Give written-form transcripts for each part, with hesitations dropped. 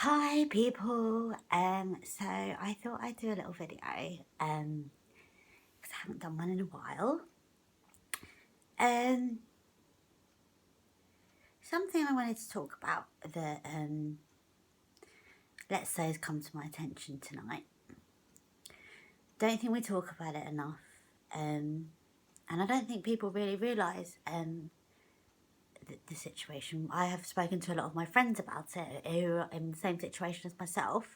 Hi people, so I thought I'd do a little video, because I haven't done one in a while. Something I wanted to talk about that, let's say has come to my attention tonight. Don't think we talk about it enough, and I don't think people really realise, the situation. I have spoken to a lot of my friends about it who are in the same situation as myself,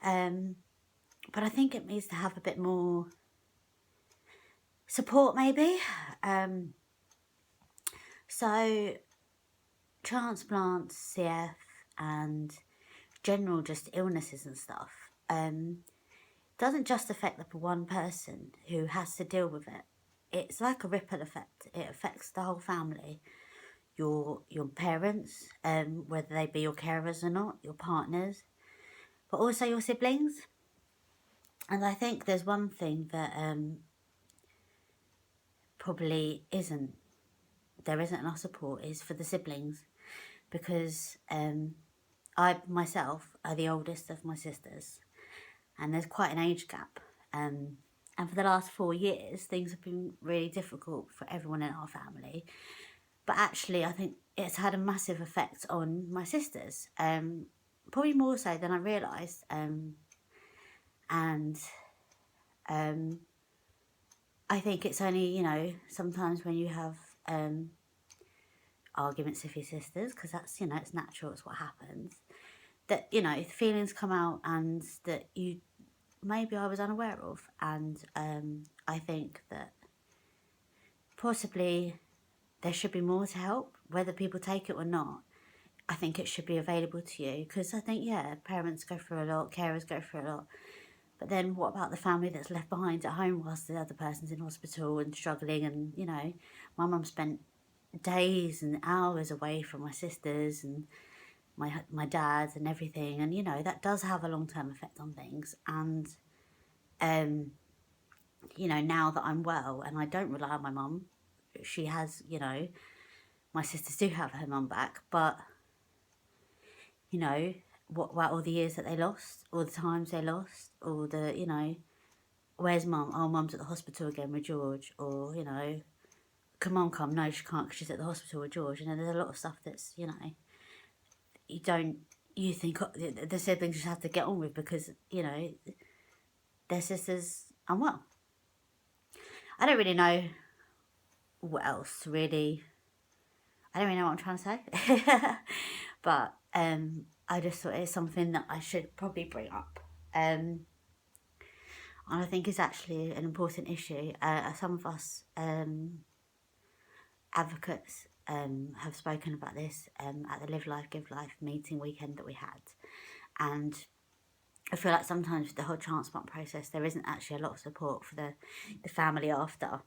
but I think it needs to have a bit more support maybe. So transplants, CF and general just illnesses and stuff doesn't just affect the one person who has to deal with it. It's like a ripple effect. It affects the whole family. Your parents, whether they be your carers or not, your partners, but also your siblings. And I think there's one thing that probably there isn't enough support is for the siblings, because I myself are the oldest of my sisters, and there's quite an age gap. And for the last 4 years, things have been really difficult for everyone in our family. But actually, I think it's had a massive effect on my sisters, probably more so than I realised. And I think it's only, sometimes when you have arguments with your sisters, because that's, it's natural, it's what happens, that, the feelings come out and that maybe I was unaware of. And I think that possibly there should be more to help, whether people take it or not. I think it should be available to you, because I think, yeah, parents go through a lot, carers go through a lot, but then what about the family that's left behind at home whilst the other person's in hospital and struggling? And, my mum spent days and hours away from my sisters and my dad and everything, and that does have a long-term effect on things. And now that I'm well and I don't rely on my mum, she has, my sisters do have her mum back, but what about all the years that they lost, all the times they lost, all the, where's mum? Oh, mum's at the hospital again with George. Or, come on, come. No, she can't because she's at the hospital with George. There's a lot of stuff that's, you think the siblings just have to get on with because, their sister's unwell. I don't really know what else, really. I don't really know what I'm trying to say. But I just thought it's something that I should probably bring up. And I think it's actually an important issue. Some of us advocates have spoken about this at the Live Life, Give Life meeting weekend that we had. And I feel like sometimes with the whole transplant process, there isn't actually a lot of support for the family after.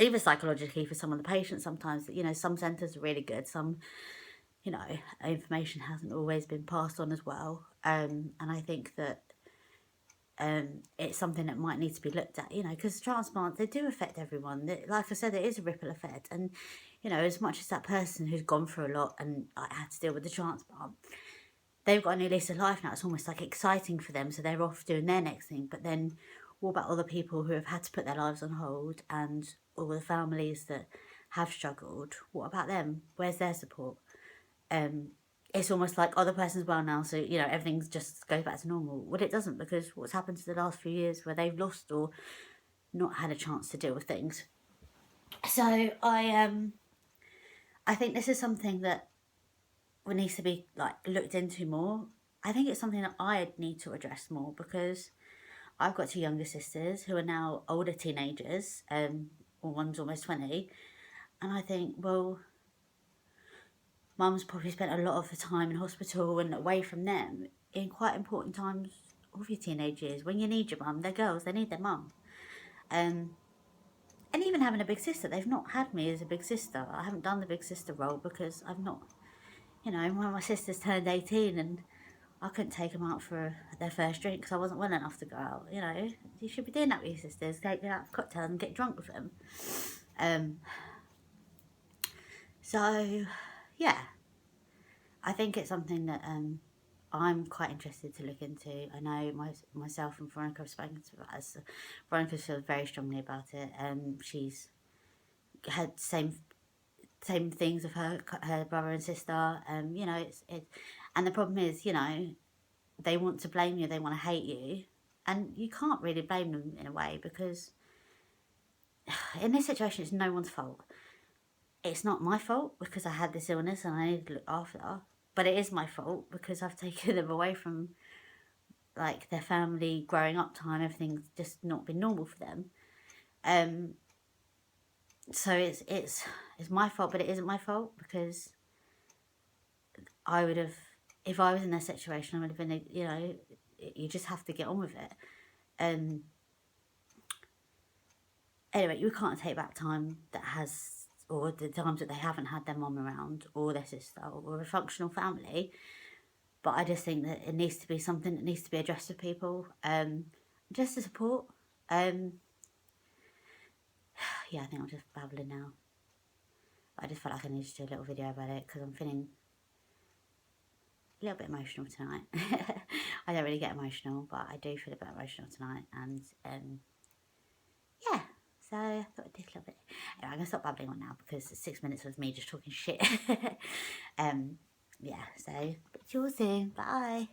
Even psychologically for some of the patients sometimes, some centres are really good. Some, information hasn't always been passed on as well. And I think that it's something that might need to be looked at, because transplants, they do affect everyone. Like I said, it is a ripple effect. And, as much as that person who's gone through a lot and had to deal with the transplant, they've got a new lease of life now. It's almost like exciting for them. So they're off doing their next thing. But then what about other people who have had to put their lives on hold, and all the families that have struggled? What about them? Where's their support? It's almost like, oh, the person's well now, so, everything's just goes back to normal. Well, it doesn't, because what's happened to the last few years where they've lost or not had a chance to deal with things. So I think this is something that needs to be looked into more. I think it's something that I need to address more, because I've got 2 younger sisters who are now older teenagers, or one's almost 20, and I think, well, mum's probably spent a lot of the time in hospital and away from them in quite important times of your teenage years when you need your mum. They're girls, they need their mum. And even having a big sister, they've not had me as a big sister. I haven't done the big sister role because I've not, when my sisters turned 18 and I couldn't take them out for their first drink because I wasn't well enough to go out. You should be doing that with your sisters, take them out for cocktails and get drunk with them. So, yeah, I think it's something that I'm quite interested to look into. I know myself and Veronica have spoken to us. Veronica feels very strongly about it. She's had same things with her brother and sister. You know, and the problem is, you know, they want to blame you, they want to hate you, and you can't really blame them in a way, because in this situation it's no one's fault. It's not my fault because I had this illness and I need to look after, but it is my fault because I've taken them away from like their family, growing up time. Everything's just not been normal for them. So it's my fault, but it isn't my fault, because I would have, if I was in their situation, I would have been, you know, you just have to get on with it. Anyway, you can't take back time that has, or the times that they haven't had their mum around, or their sister, or a functional family. But I just think that it needs to be something that needs to be addressed with people, just to support. Yeah, I think I'm just babbling now. I just felt like I needed to do a little video about it because I'm feeling a little bit emotional tonight. I don't really get emotional, but I do feel a bit emotional tonight, and yeah. So I thought I'd do a little bit. Anyway, I'm gonna stop babbling on now because it's 6 minutes of me just talking shit. Yeah. So, but you all soon. Bye.